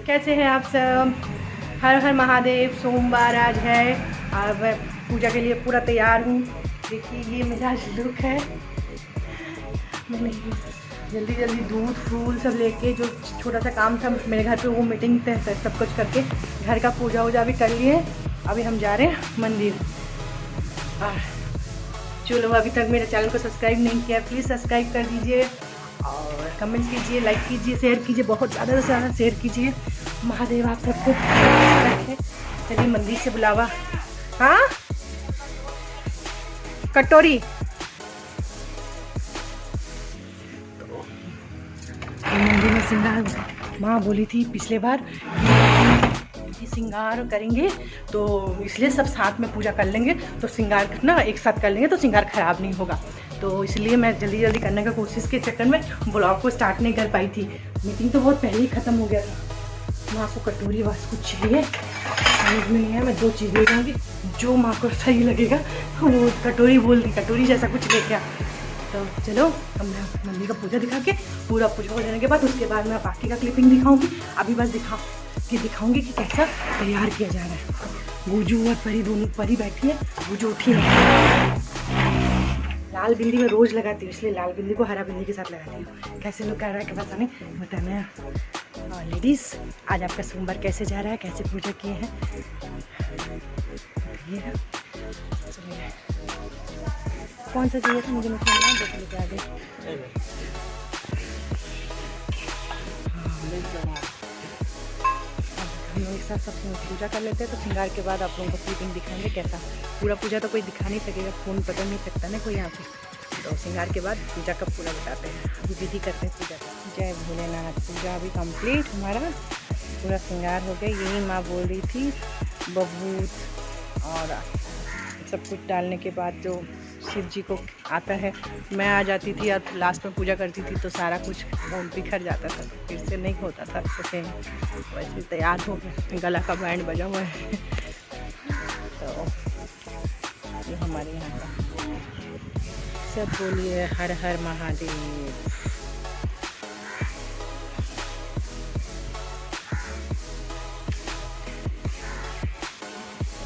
कैसे हैं आप सब? हर हर महादेव। सोमवार आज है और मैं पूजा के लिए पूरा तैयार हूँ। देखिए ये मेरा लुक है। मैंने जल्दी जल्दी दूध फूल सब लेके, जो छोटा सा काम था मेरे घर पे वो मीटिंग तय सब कुछ करके घर का पूजा वूजा भी कर लिए। अभी हम जा रहे हैं मंदिर। जो लोग अभी तक मेरे चैनल को सब्सक्राइब नहीं किया प्लीज़ सब्सक्राइब कर दीजिए और कमेंट्स कीजिए, लाइक कीजिए, शेयर कीजिए, बहुत ज़्यादा से ज़्यादा शेयर कीजिए। महादेव आप सबको रखे। चलिए मंदिर से बुलावा। हाँ कटोरी मंदिर में श्रृंगार माँ बोली थी पिछले बार कि श्रृंगार करेंगे तो इसलिए सब साथ में पूजा कर लेंगे, तो श्रृंगार ना एक साथ कर लेंगे तो श्रृंगार खराब नहीं होगा। तो इसलिए मैं जल्दी जल्दी करने का कोशिश के चक्कर में ब्लॉग को स्टार्ट नहीं कर पाई थी। मीटिंग तो बहुत पहले ही ख़त्म हो गया था। माँ को कटोरी बस कुछ चाहिए, समझ में नहीं है। मैं 2 चीज़ ले जाऊँगी, जो माँ को सही लगेगा वो कटोरी बोल दी, कटोरी जैसा कुछ लेके आ। तो चलो हम मंदिर का पूजा दिखा के, पूरा पूजा हो जाने के बाद उसके बाद मैं बाकी का क्लिपिंग दिखाऊंगी। अभी बस दिखाऊंगी कि कैसा तैयार किया जा रहा है। गुजू और परी दोनों, परी बैठी है, गुजू उठी है। लाल बिंदी में रोज़ लगाती हूँ, इसलिए लाल बिंदी को हरा बिंदी के साथ लगाती हूँ। कैसे लोग कर रहा है क्या पता नहीं, बताना है। और लेडीज़ आज आपका सोमवार कैसे जा रहा है, कैसे पूजा किए हैं बताइएगा। कौन सा चाहिए था मुझे नहीं समझ देख लेके आ गए। हम लोग एक साथ सब पूजा कर लेते हैं तो श्रृंगार के बाद आप लोगों को क्लिपिंग दिखाएंगे कैसा। पूरा पूजा तो कोई दिखा नहीं सकेगा, फ़ोन पकड़ नहीं सकता ना कोई यहाँ पे। तो श्रृंगार के बाद पूजा का पूरा बताते हैं। अभी विधि करते हैं पूजा का। जय भोलेनाथ। पूजा अभी कंप्लीट, हमारा पूरा श्रृंगार हो गया। यही माँ बोल रही थी बबूत और सब कुछ डालने के बाद जो शिव जी को आता है। मैं आ जाती थी और लास्ट में पूजा करती थी तो सारा कुछ बिखर जाता था, फिर से नहीं होता था अच्छे से। वैसे तैयार हो गया, गला का बैंड बजा हुआ है। तो ये हमारे यहाँ का सब बोलिए हर हर महादेव।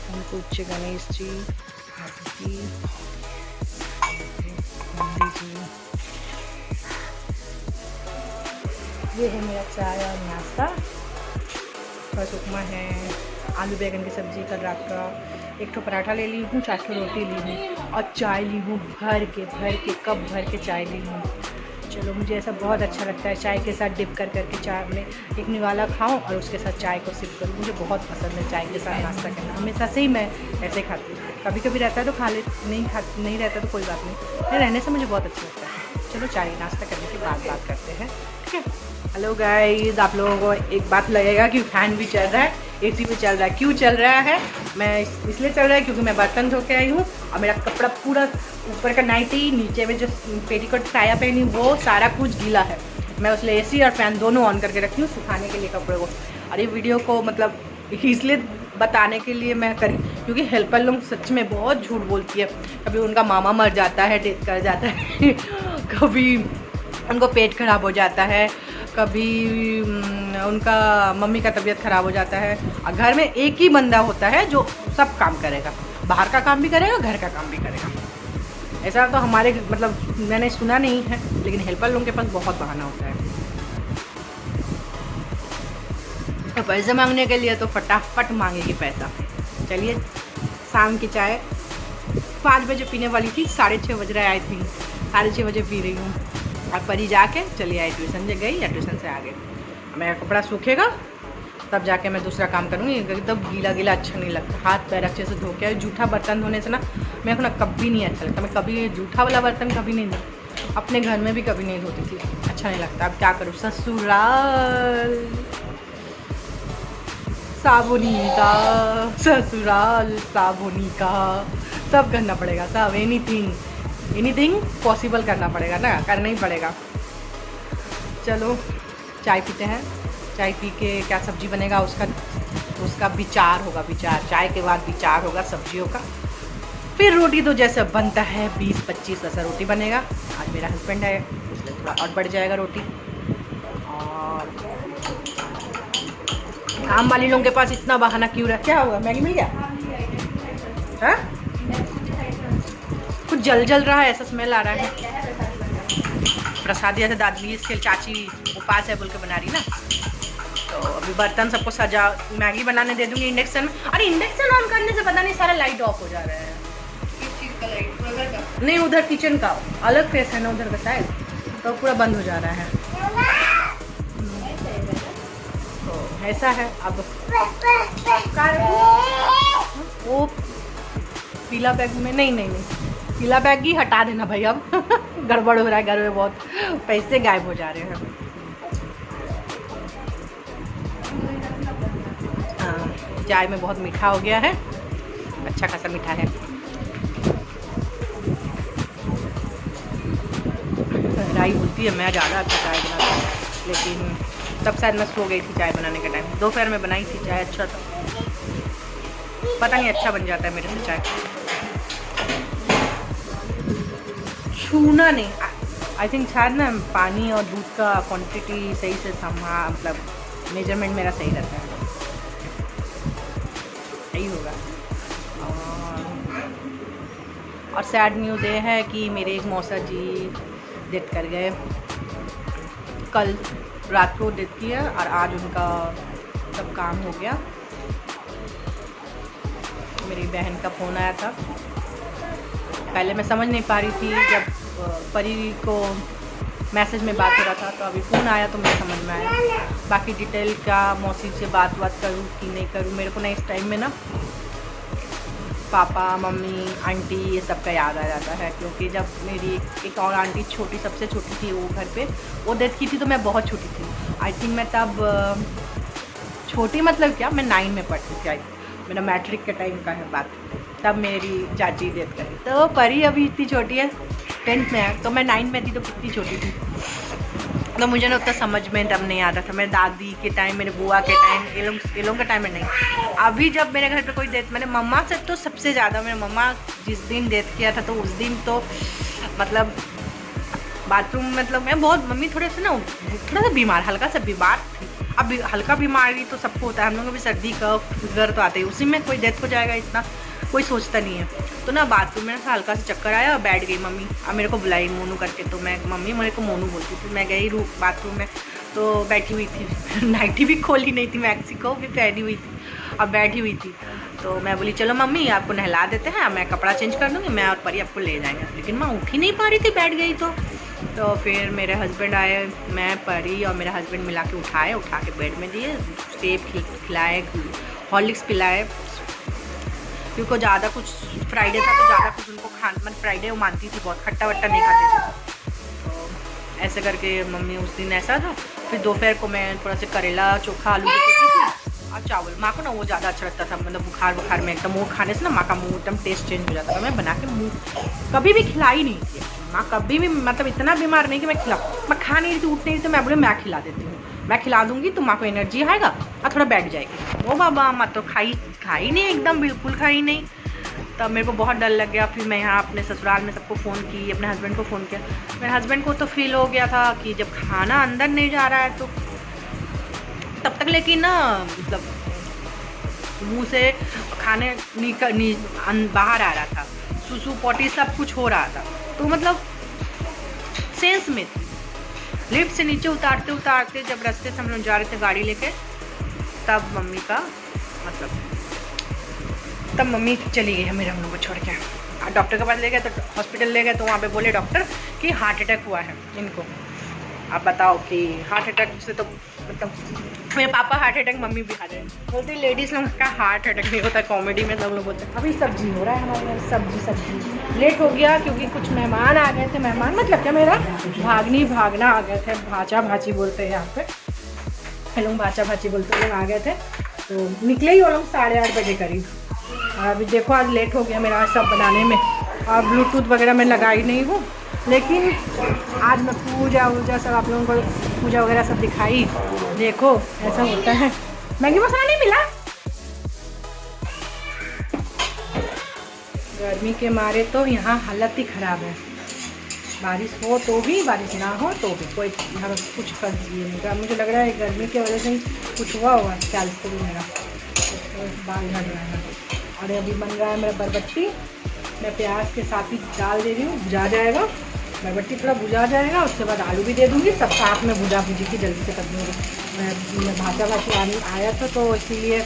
हमको उच्च गणेश जी जी ये है मेरा चाय और नाश्ता। बस उपमा है, आलू बैंगन की सब्जी कल रात का। एक ठो पराठा ले ली हूँ, 4 ठो रोटी ली हूँ और चाय ली हूँ भर के कप भर के चाय ली हूँ। चलो मुझे ऐसा बहुत अच्छा लगता है, चाय के साथ डिप कर करके चाय में एक निवाला खाऊं और उसके साथ चाय को सिप करूँ। मुझे बहुत पसंद है चाय के साथ नाश्ता करना, हमेशा से ही मैं ऐसे खाती हूँ। कभी कभी रहता है तो खा ले, नहीं रहता तो कोई बात नहीं, रहने से मुझे बहुत अच्छा लगता है। चलो चाय नाश्ता करने के बाद बात करते हैं, ठीक है। हेलो गाइस, आप लोगों को एक बात लगेगा कि फैन भी चल रहा है, AC भी चल रहा है। क्यों चल रहा है? मैं इसलिए चल रहा है क्योंकि मैं बर्तन धो के आई हूँ और मेरा कपड़ा पूरा ऊपर का नाइटी, नीचे में जो पेटीकोट साया पहनी वो सारा कुछ गीला है। मैं उसलिए AC और फैन दोनों ऑन करके रखी हूँ सुखाने के लिए कपड़े को। और ये वीडियो को मतलब इसलिए बताने के लिए मैं करी क्योंकि हेल्पर लोग सच में बहुत झूठ बोलती है। कभी उनका मामा मर जाता है, डेथ कर जाता है, कभी उनको पेट खराब हो जाता है, कभी उनका मम्मी का तबीयत ख़राब हो जाता है। और घर में एक ही बंदा होता है जो सब काम करेगा, बाहर का काम भी करेगा, घर का काम भी करेगा। ऐसा तो हमारे मतलब मैंने सुना नहीं है, लेकिन हेल्पर लोगों के पास बहुत बहाना होता है। तो पैसे मांगने के लिए तो फटाफट मांगेगी पैसा। चलिए शाम की चाय 5 बजे पीने वाली थी, 6:30 बज रहे आई थी, 6:30 बजे पी रही हूँ। और परी जाके चली आई, ट्यूशन से गई या ट्यूशन से आ गई। मेरा कपड़ा सूखेगा तब जाके मैं दूसरा काम करूँगी। एकदम गीला गीला अच्छा नहीं लगता। हाथ पैर अच्छे से धो के, जूठा बर्तन धोने से ना मेरे को ना कभी नहीं अच्छा लगता। मैं कभी जूठा वाला बर्तन कभी नहीं धोती, अपने घर में भी कभी नहीं धोती थी, अच्छा नहीं लगता। अब क्या करूँ, ससुराल साबुनी का, ससुराल साबुनी का, सब करना पड़ेगा, सब एनीथिंग पॉसिबल करना पड़ेगा ना, करना ही पड़ेगा। चलो चाय पीते हैं। चाय पी के क्या सब्जी बनेगा उसका विचार होगा। विचार चाय के बाद विचार होगा सब्जियों का। फिर रोटी तो जैसे बनता है 20-25 ऐसा रोटी बनेगा। आज मेरा हस्बैंड है इसलिए थोड़ा और बढ़ जाएगा रोटी। और काम वाली लोगों के पास इतना बहाना क्यों रहा? क्या हुआ, मैगी मिल गया? हाँ, कुछ जल जल रहा है, ऐसा स्मेल आ रहा है। प्रसाद जैसे दादी इसके चाची उपास है बोल के बना रही ना, तो अभी बर्तन सबको सजा मैगी बनाने दे दूंगी इंडक्शन में। अरे इंडक्शन ऑन करने से पता नहीं सारा लाइट ऑफ हो जा रहा है। किस चीज़ का लाइट? उधर का? नहीं, उधर किचन का अलग फेस है ना उधर का शायद, तो पूरा बंद हो जा रहा है। तो ऐसा है। अब वो पीला बैग में नहीं पीला बैग ही हटा देना भाई। अब गड़बड़ हो रहा है घर में, बहुत पैसे गायब हो जा रहे हैं। चाय में बहुत मीठा हो गया है, अच्छा खासा मीठा है। राई बोलती है मैं ज़्यादा अच्छा चाय बनाती हूँ, लेकिन तब शायद मैं सो गई थी चाय बनाने के टाइम। दोपहर में बनाई थी चाय, अच्छा था, पता नहीं अच्छा बन जाता है मेरे से चाय। छूना नहीं, आई थिंक शायद ना पानी और दूध का क्वांटिटी सही से मतलब मेजरमेंट मेरा सही रहता है, यही होगा। और सैड न्यूज़ ये है कि मेरे एक मौसा जी डेथ कर गए। कल रात को डेथ किया और आज उनका सब काम हो गया। मेरी बहन का फ़ोन आया था, पहले मैं समझ नहीं पा रही थी, जब परी को मैसेज में बात हो रहा था, तो अभी फ़ोन आया तो मेरे समझ में आया। बाकी डिटेल का मौसी से बात करूँ कि नहीं करूँ, मेरे को ना इस टाइम में ना पापा मम्मी आंटी ये सब का याद आ जाता है, क्योंकि जब मेरी एक और आंटी छोटी, सबसे छोटी थी वो घर पे, वो डेथ की थी तो मैं बहुत छोटी थी। आई थिंक मैं तब छोटी मतलब क्या, मैं 9 में पढ़ती थी। मेरा मैट्रिक के टाइम का है बात, तब मेरी चाची डेथ करी। तो परी अभी इतनी छोटी है, 10th में है, तो मैं 9 में थी तो कितनी छोटी थी। तो मुझे ना उतना समझ में तब नहीं आता था। मेरे दादी के टाइम, मेरे बुआ के टाइम, ये लोगों के टाइम में नहीं। अभी जब मेरे घर पे कोई डेथ, मैंने मम्मा से तो सबसे ज़्यादा, मेरे मम्मा जिस दिन डेथ किया था तो उस दिन तो मतलब बाथरूम, मतलब मैं बहुत, मम्मी थोड़ा सा बीमार, हल्का सा बीमार थी। अब हल्का बीमारी तो सबको होता है, हम लोगों को भी सर्दी का फिगर तो आते ही, उसी में कोई डेथ हो जाएगा इतना कोई सोचता नहीं है। तो ना बाथरूम में ना हल्का सा चक्कर आया और बैठ गई मम्मी। अब मेरे को बुलाई मोनू करके, तो मैं मम्मी मेरे को मोनू बोलती थी। मैं गई बाथरूम में तो बैठी हुई थी, नाइटी भी खोली नहीं थी, मैक्सी को भी पहनी हुई थी, अब बैठी हुई थी। तो मैं बोली चलो मम्मी आपको नहला देते हैं, मैं कपड़ा चेंज कर दूँगी, मैं और परी आपको ले जाएंगे। लेकिन मैं उठ ही नहीं पा रही थी, बैठ गई। तो फिर मेरे हस्बैंड आए, मैं परी और मेरा हस्बैंड मिला के उठा के बेड में दिए, सेब खिलाए, हॉर्लिक्स पिलाए, क्योंकि ज़्यादा कुछ फ्राइडे था तो ज़्यादा कुछ उनको मतलब फ्राइडे वो मानती थी, बहुत खट्टा वट्टा नहीं खाती थी। तो ऐसे करके मम्मी उस दिन ऐसा था। फिर दोपहर को मैं थोड़ा सा करेला चोखा आलू की थी और चावल। माँ को ना वो ज़्यादा अच्छा लगता था, मतलब बुखार में एकदम वो खाने से ना माँ का मुँह एकदम टेस्ट चेंज हो जाता था। मैं बना के मुँह कभी भी खिलाई नहीं थी माँ, कभी भी, मतलब इतना बीमार नहीं कि मैं मैं खा नहीं रही थी, उठ नहीं रही थी, मैं बोले मैं खिला देती हूँ, मैं खिला दूँगी तो माँ को एनर्जी आएगा और थोड़ा बैठ जाएगी। वो बाबा माँ तो खाई नहीं, एकदम बिल्कुल खाई नहीं। तब मेरे को बहुत डर लग गया। फिर मैं यहाँ अपने ससुराल में सबको फ़ोन की, अपने हस्बैंड को फ़ोन किया। मेरे हस्बैंड को तो फील हो गया था कि जब खाना अंदर नहीं जा रहा है तो तब तक, लेकिन ना मतलब मुँह से खाने बाहर आ रहा था, सुसु पोटी सब कुछ हो रहा था, तो मतलब सेंस में थी। लिफ्ट से नीचे उतारते जब रास्ते से हम लोग जा रहे थे गाड़ी लेके, तब मम्मी का मतलब तब मम्मी चली गई है मेरे हम लोग को छोड़ के। डॉक्टर के पास ले गए, तो हॉस्पिटल ले गए, तो वहाँ पे बोले डॉक्टर कि हार्ट अटैक हुआ है इनको। आप बताओ कि हार्ट अटैक से तो मतलब मेरे पापा हार्ट अटैक, मम्मी भी हार्ट अटैक बोलते, लेडीज़ लोग का हार्ट अटैक नहीं होता, कॉमेडी में सब लोग बोलते हैं। अभी सब्जी हो रहा है हमारे यहाँ, सब्जी लेट हो गया क्योंकि कुछ मेहमान आ गए थे। मेहमान मतलब क्या, मेरा भागना आ गए थे, भाचा भाची बोलते हैं यहाँ पे, हम लोग भाचा भाची बोलते लोग आ गए थे। तो निकले ही वो लोग 8:30 बजे करीब। अभी देखो आज लेट हो गया मेरा सब बनाने में, और ब्लूटूथ वगैरह मैं लगाई नहीं हूँ, लेकिन आज मैं पूजा सब आप लोगों को पूजा वगैरह सब दिखाई। देखो ऐसा होता है। मैगी मसाला नहीं मिला, गर्मी के मारे तो यहाँ हालत ही ख़राब है। बारिश हो तो भी, बारिश ना हो तो भी, कोई यहाँ कुछ कर दिए नहीं। मुझे लग रहा है गर्मी की वजह से कुछ हुआ होगा ख्याल से भी मेरा, तो बाल झड़ रहा है। और अभी बन रहा है मेरा बरबट्टी, मैं प्याज के साथ ही डाल दे रही हूँ, भुजा जाएगा बरबट्टी, थोड़ा भुजा जाएगा, उसके बाद आलू भी दे दूँगी, सब साथ में भुजा भुजी की जल्दी से कर दूँगी। मैं भाजा भाजी आया था तो इसीलिए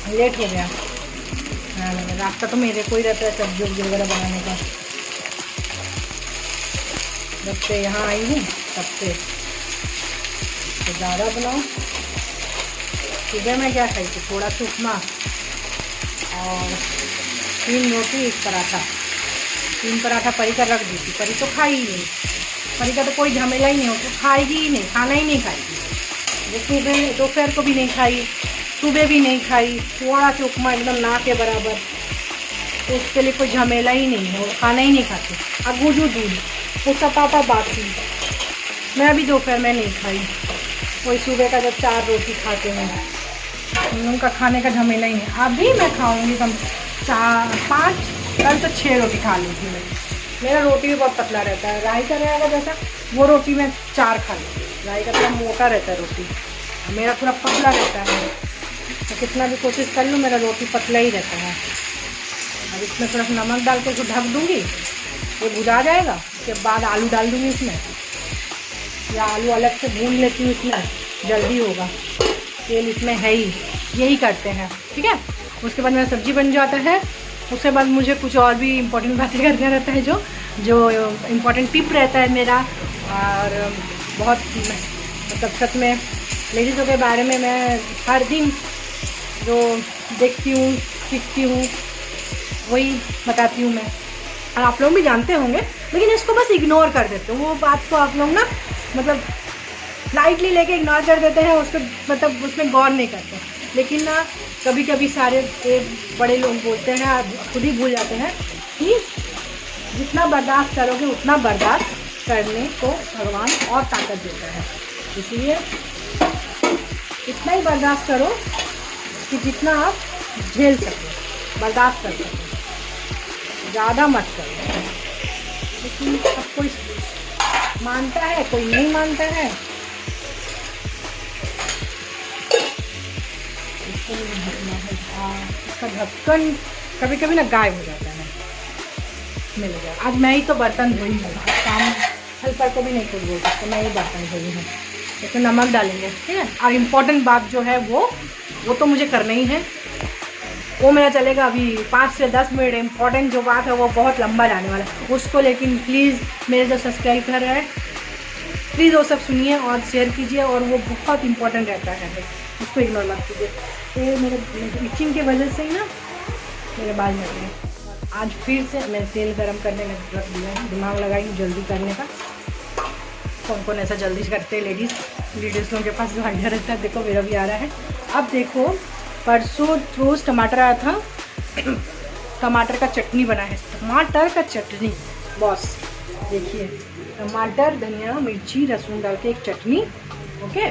लेट हो गया। रास्ता तो मेरे को ही रहता है सब्जी वब्जी वगैरह बनाने का। जब से यहाँ आई हूँ तब से तो ज़्यादा बनाओ। सुबह मैं क्या खाई थी, थोड़ा सा उपमा और 3 रोटी 1 पराठा। 3 पराठा परी का रख दी थी, परी तो खाई ही नहीं, परी का तो कोई झमेला ही नहीं हो, तो खाएगी ही नहीं, खाना ही नहीं खाएगी। वो सुबह दोपहर को भी नहीं खाई, सुबह भी नहीं खाई, थोड़ा सा उपमा एकदम ना के बराबर, तो उसके लिए कोई झमेला ही नहीं है, वो खाना ही नहीं खाते। अब गुजू दूध वो सपाटा बाकी, मैं अभी दोपहर में नहीं खाई, वही सुबह का जब 4 रोटी खाते हैं उनका खाने का झमेला ही नहीं। अभी मैं खाऊंगी कम 4-5, कल तो 6 रोटी खा ली थी मैं। मेरा रोटी भी बहुत पतला रहता है, राई का रहेगा जैसा वो रोटी मैं 4 खा ली। राई का थोड़ा मोटा रहता है रोटी, मेरा पूरा पतला रहता है, तो कितना भी कोशिश कर लूँ मेरा रोटी पतला ही रहता है। अब इसमें थोड़ा सा नमक डाल के इसको ढक दूँगी, ये भुजा जाएगा, उसके बाद आलू डाल दूँगी इसमें, या आलू अलग से भून लेती हूँ, इसमें जल्दी होगा, तेल इसमें है ही, यही करते हैं, ठीक है। उसके बाद मेरा सब्ज़ी बन जाता है, उसके बाद मुझे कुछ और भी इम्पोर्टेंट बातें करना रहता है, जो इम्पोर्टेंट टिप रहता है मेरा। और बहुत मतलब सच में लेडीज़ों के बारे में मैं हर दिन जो देखती हूँ सीखती हूँ वही बताती हूँ मैं, और आप लोग भी जानते होंगे, लेकिन इसको बस इग्नोर कर देते हो। वो बात को आप लोग ना मतलब लाइटली लेके इग्नोर कर देते हैं, उसको मतलब उसमें गौर नहीं करते। लेकिन ना कभी कभी सारे बड़े लोग बोलते हैं, खुद ही भूल जाते हैं कि जितना बर्दाश्त करोगे उतना बर्दाश्त करने को भगवान और ताकत देता है। इसलिए इतना ही बर्दाश्त करो कि जितना आप झेल सको, बर्दाश्त कर सको, ज़्यादा मत करो। लेकिन अब कोई मानता है, कोई नहीं मानता है। इसको ढकना है, इसका ढक्कन कभी कभी ना गायब हो जाता है, मिल गया। आज मैं ही तो बर्तन धोई हूँ, काम हेल्पर को भी नहीं कुछ बोल सकते, मैं ही बर्तन धोई हूँ। इसमें नमक डालेंगे, ठीक है। और इम्पोर्टेंट बात जो है वो तो मुझे करना ही है, वो मेरा चलेगा अभी 5 से 10 मिनट। इम्पोर्टेंट जो बात है वो बहुत लंबा जाने वाला है उसको, लेकिन प्लीज़ मेरे जो सब्सक्राइब कर रहे हैं प्लीज़ वो सब सुनिए और शेयर कीजिए, और वो बहुत इंपॉर्टेंट रहता है, उसको इग्नोर मत कीजिए। ये मेरे इचिंग की वजह से ही ना मेरे बाल झड़ गए। आज फिर से मैं तेल गरम करने में रख दिया है, दिमाग लगाई हूँ जल्दी करने का। कौन कौन ऐसा जल्दी करते हैं लेडीज़ लोगों के पास जो आइडिया रहता है। देखो मेरा भी आ रहा है। अब देखो परसों रोज़ टमाटर आया था, टमाटर का चटनी बना है, टमाटर का चटनी बॉस। देखिए टमाटर धनिया मिर्ची लहसुन डाल के एक चटनी, ओके।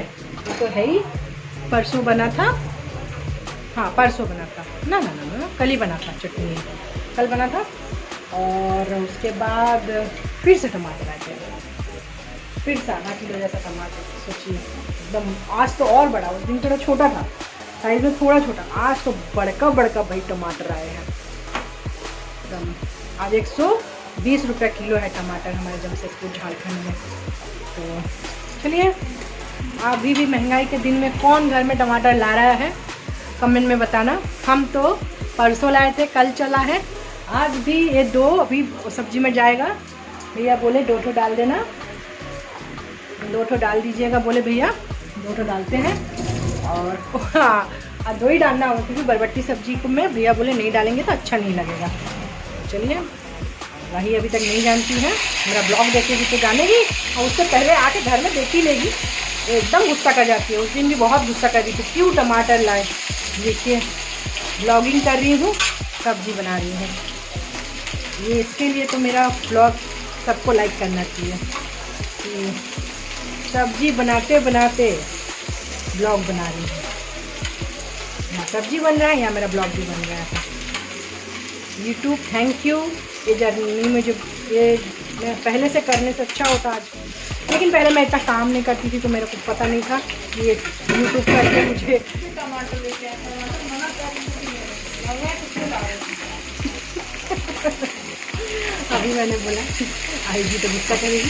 तो है ही, परसों बना था, हाँ परसों बना था, ना कल ही बना था चटनी, कल बना था। और उसके बाद फिर से टमाटर आ गया, फिर से आधा किलो जैसा टमाटर। सोचिए एकदम, आज तो और बड़ा, उस दिन थोड़ा छोटा था साइज में, थोड़ा छोटा, आज तो बड़का भाई टमाटर आए हैं एकदम। आज 120 रुपये किलो है टमाटर हमारे जमशेदपुर झारखंड में। तो चलिए, अभी भी महंगाई के दिन में कौन घर में टमाटर ला रहा है कमेंट में बताना। हम तो परसों लाए थे, कल चला है, आज भी ये 2 अभी सब्जी में जाएगा। भैया बोले 2 डाल देना, 2 डाल दीजिएगा, बोले भैया 2 डालते हैं। और हाँ 2 ही डालना होगा, क्योंकि बरबट्टी सब्जी को में भैया बोले नहीं डालेंगे तो अच्छा नहीं लगेगा। चलिए, वही अभी तक नहीं जानती है, मेरा ब्लॉग देखेगी तो जानेगी, और उससे पहले आके घर में देख ही लेगी, एकदम गुस्सा कर जाती है। उस दिन भी बहुत गुस्सा कर रही थी, क्यों टमाटर लाए। देखिए ब्लॉगिंग कर रही हूँ, सब्जी बना रही हूँ, ये इसके लिए तो मेरा ब्लॉग सबको लाइक करना चाहिए कि सब्जी बनाते बनाते ब्लॉग बना रही हूँ, या सब्जी बन रहा है या मेरा ब्लॉग भी बन रहा है। यूट्यूब थैंक यू, ये जर्नी में जो ये मैं पहले से करने से अच्छा होता आज लेकिन पहले मैं इतना काम नहीं करती थी तो मेरे को पता नहीं था। ये यूट्यूब करके मुझे अभी मैंने बोला आएगी तो गुस्सा करेगी।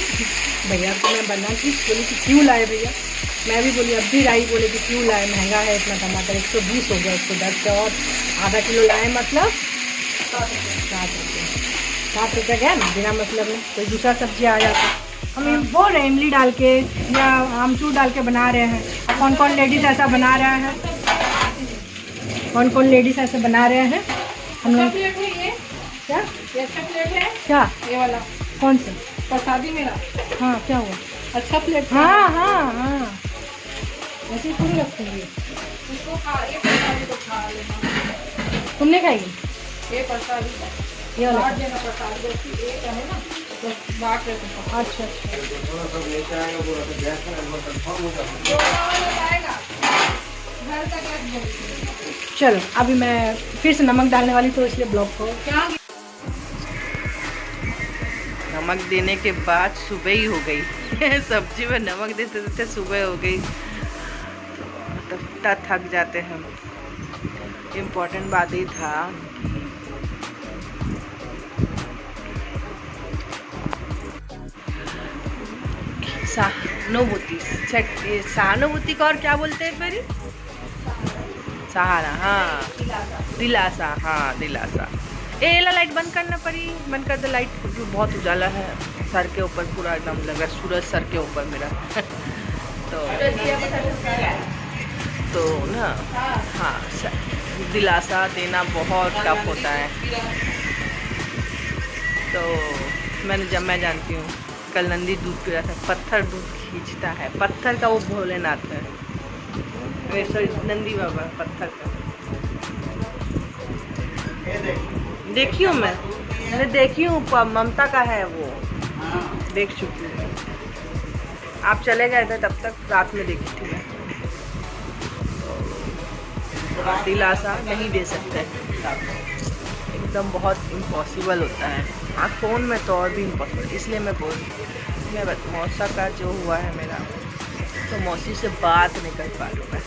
भैया को मैं बना की बोली कि क्यों लाए भैया, मैं भी बोली अब भी राई बोले कि क्यों लाए, महंगा है इतना टमाटर, 120 हो गया, 110 से और आधा किलो लाए मतलब 7 रुपये गया ना बिना मतलब में। कोई दूसरा सब्जी आ जाता। हम ये बोल रहे हैं इमली डाल के या आमचूर डाल के बना रहे हैं। कौन कौन लेडीज़ ऐसा बना रहा है, कौन कौन लेडीज़ ऐसे बना रहे हैं हम लोग। क्या ये अच्छा प्लेट है क्या ये वाला कौन सा प्रसादी मेरा। हाँ क्या हुआ, अच्छा प्लेट है। हाँ हाँ हाँ ऐसे ही थोड़ी रखूँगी। इसको खा, ये प्रसादी को खा लेना। तुमने खाई ये प्रसादी ये वाला बांट देना, प्रसादी जैसी एक है ना तो बांट देना। अच्छा घर का गैस बोल चलो अभी मैं फिर से नमक डालने वाली तो इसलिए ब्लॉक को क्या नमक देने के बाद सुबह ही हो गई सब्जी में नमक देते देते सुबह हो गई। मतलब इतना थक जाते हैं हम। इम्पोर्टेंट बात ही था सहानुभूति। सहानुभूति का और क्या बोलते हैं फिर? सहारा, हाँ दिलासा, हाँ दिलासा। ए ला लाइट बंद करना पड़ी, बंद कर दो लाइट, बहुत उजाला है सर के ऊपर, पूरा एकदम लग रहा है सूरज सर के ऊपर मेरा तो ना हाँ दिलासा देना बहुत टफ होता है। तो मैं जानती हूँ कल नंदी दूध पी रहा था, पत्थर दूध खींचता है, पत्थर का वो भोलेनाथ है, सॉरी नंदी बाबा पत्थर का। देखी हूँ मैंने देखी हूँ, ममता का है वो, देख चुकी हूँ। आप चले गए थे तब तक, रात में देखी थी मैं। दिलासा नहीं दे सकते एकदम, बहुत इम्पॉसिबल होता है। हाँ फ़ोन में तो और भी इम्पॉसिबल, इसलिए मैं बोल मैं मौसा का जो हुआ है मेरा, तो मौसी से बात नहीं कर पा रही मैं,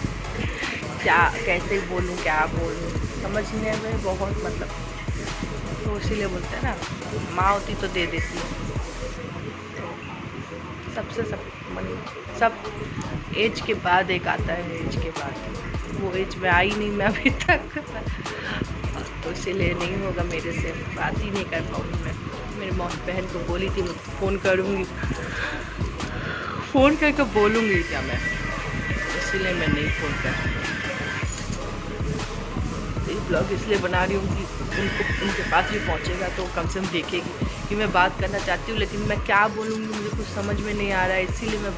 क्या कैसे बोलूँ क्या बोलूँ समझने में बहुत मतलब, तो इसीलिए बोलते हैं ना माँ होती तो दे देती। सबसे सब एज के बाद एक आता है, एज के बाद वो एज में आई नहीं मैं अभी तक तो इसीलिए नहीं होगा मेरे से, बात ही नहीं कर पाऊँगी मैं। मेरी बहन को बोली थी मैं फ़ोन करूँगी, फ़ोन करके बोलूँगी क्या मैं, इसीलिए मैं नहीं फ़ोन कर। ये ब्लॉग इसलिए बना रही हूँ कि उनके पास भी पहुँचेगा तो कम से कम देखेगी कि मैं बात करना चाहती हूँ, लेकिन मैं क्या बोलूँगी मुझे कुछ समझ में नहीं आ रहा है, इसीलिए मैं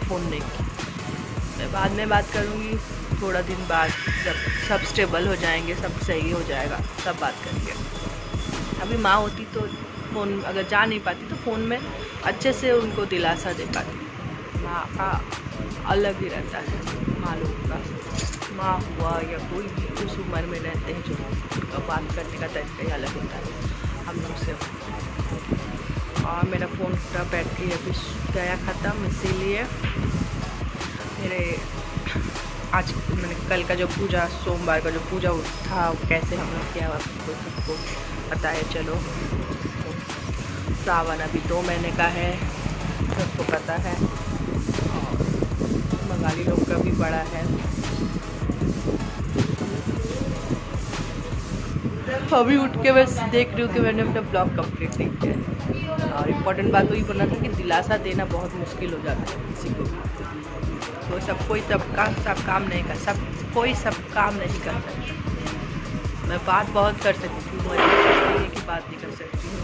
फ़ोन नहीं की। मैं बाद में बात करूँगी थोड़ा दिन बाद, जब सब स्टेबल हो जाएंगे, सब सही हो जाएगा, सब बात करेंगे। अभी माँ होती तो फ़ोन अगर जा नहीं पाती तो फ़ोन में अच्छे से उनको दिलासा दे पाती। माँ का अलग ही रहता है, माँ लोगों का, माँ हुआ या कोई भी उस उम्र में रहते हैं जो उनका बात करने का तरीका ही अलग होता है हम लोग से। और मेरा फ़ोन का बैटरी अभी गया ख़त्म, इसीलिए मेरे आज मैंने कल का जो पूजा, सोमवार का जो पूजा था कैसे हम लोग किया आपको सबको पता है। चलो सावन अभी 2 महीने का है, सबको पता है, और बंगाली लोग का भी बड़ा है। अभी उठ के बस देख रही हूँ कि मैंने अपना ब्लॉग कंप्लीट नहीं किया। और इम्पोर्टेंट बात वही बोलना था कि दिलासा देना बहुत मुश्किल हो जाता है किसी को भी। तो सब कोई सब काम नहीं कर, सब कोई सब काम नहीं कर सकता। मैं बात बहुत कर सकती हूँ, मुझे है कि बात नहीं कर सकती हूँ।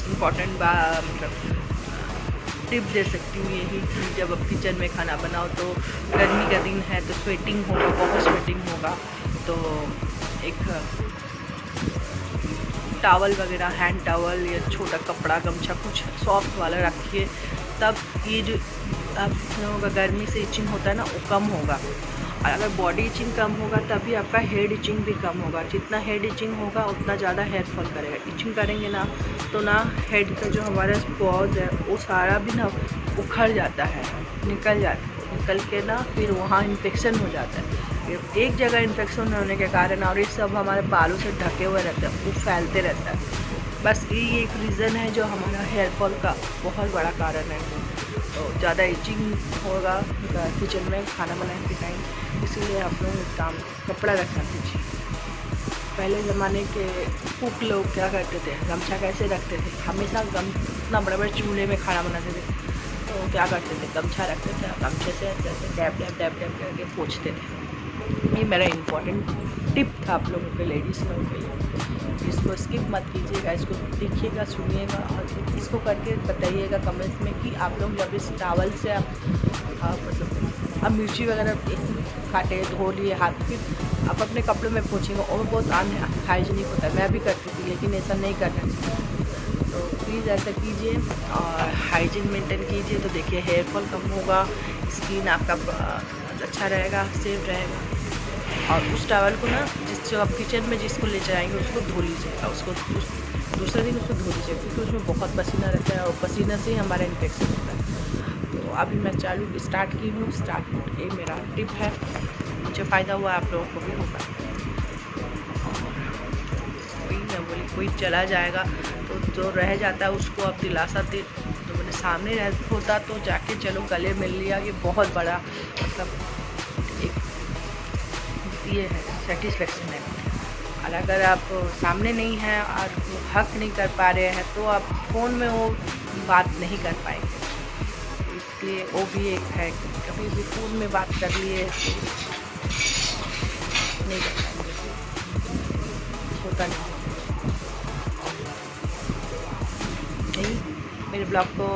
इम्पोर्टेंट मतलब टिप दे सकती हूँ यही कि जब आप किचन में खाना बनाओ तो गर्मी का दिन है तो स्वेटिंग होगा, बहुत स्वेटिंग होगा, तो एक टॉवल वगैरह, हैंड टॉवल या छोटा कपड़ा गमछा कुछ सॉफ्ट वाला रखिए, तब ये जो आप लोगों का गर्मी से इचिंग होता है ना वो कम होगा। और अगर बॉडी इचिंग कम होगा तभी आपका हेड इचिंग भी कम होगा। जितना हेड इचिंग होगा उतना ज़्यादा हेयर फॉल करेगा। इचिंग करेंगे ना तो ना हेड का जो हमारा स्पॉज है वो सारा भी ना उखड़ जाता है, निकल के ना फिर वहाँ इन्फेक्शन हो जाता है। एक जगह इन्फेक्शन होने के कारण और ये सब हमारे बालों से ढके हुए रहते हैं, वो फैलते रहता है। बस यही एक रीज़न है जो हमारा हेयर फॉल का बहुत बड़ा कारण है। तो ज़्यादा इचिंग होगा किचन में खाना बनाने के टाइम, इसीलिए आप लोग एक काम कपड़ा रखना कीजिए। पहले ज़माने के कुक लोग क्या करते थे, गमछा कैसे रखते थे, हमेशा इतना बड़ा बड़ा चूल्हे में खाना बनाते थे, तो क्या करते थे, गमछा रखते थे, गमछे से जैसे डैप करके पोंछते थे। ये मेरा इम्पोर्टेंट टिप था आप लोगों के, लेडीज़ लोगों के लिए। इसको स्किप मत कीजिएगा, इसको देखिएगा, सुनिएगा और इसको करके बताइएगा कमेंट्स में कि आप लोग जब इस टावल से मतलब अब मिर्ची वगैरह काटे धो लिए हाथ, फिर आप अपने कपड़ों में पोंछेंगे और बहुत अनहाइजीनिक होता है। मैं भी करती थी, लेकिन ऐसा नहीं करना चाहिए। तो प्लीज़ ऐसा कीजिए और हाइजीन मेंटेन कीजिए, तो देखिए हेयर फॉल कम होगा, स्किन आपका अच्छा रहेगा, सेफ रहेगा। और उस टावल को ना जो आप किचन में जिसको ले जाएंगे उसको धो लीजिएगा, उसको दूसरे दिन उसको धो लीजिएगा, क्योंकि उसमें बहुत पसीना रहता है और पसीना से ही हमारा इन्फेक्शन होता है। तो अभी मैं स्टार्ट की हूँ, ये मेरा टिप है, मुझे फ़ायदा हुआ, आप लोगों को भी होगा। वही मैं बोली, कोई चला जाएगा तो जो रह जाता है उसको आप दिलासा दे, तो मेरे सामने होता तो जाके चलो गले मिल लिया, ये बहुत बड़ा मतलब एक ये है सेटिस्फेक्शन है। और अगर आप सामने नहीं हैं और हक नहीं कर पा रहे हैं तो आप फ़ोन में वो बात नहीं कर पाएंगे, इसलिए वो भी एक है कि कभी भी फ़ोन में बात कर लिए तो नहीं कर पाएंगे, होता नहीं। मेरे ब्लॉग को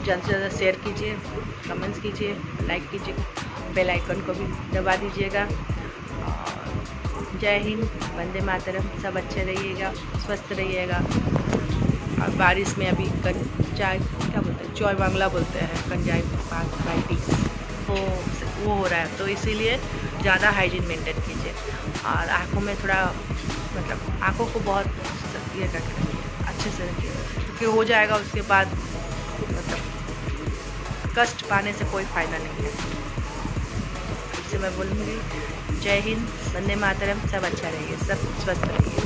ज़्यादा से ज़्यादा शेयर कीजिए, कमेंट्स कीजिए, लाइक कीजिए, बेल आइकन को भी दबा दीजिएगा। और जय हिंद, वंदे मातरम, सब अच्छे रहिएगा, स्वस्थ रहिएगा। और बारिश में अभी कंजाई क्या बोलते हैं, चौय बांग्ला बोलते हैं, कंजाइटिस वो हो रहा है, तो इसीलिए ज़्यादा हाइजीन मेंटेन कीजिए। और आँखों में थोड़ा मतलब आँखों को बहुत ये रखिए, अच्छे से रखिए, क्योंकि हो जाएगा उसके बाद मतलब कष्ट पाने से कोई फ़ायदा नहीं है। इससे मैं बोलूँगी जय हिंद, वंदे मातरम, सब अच्छा रहिए, सब स्वस्थ रहिए।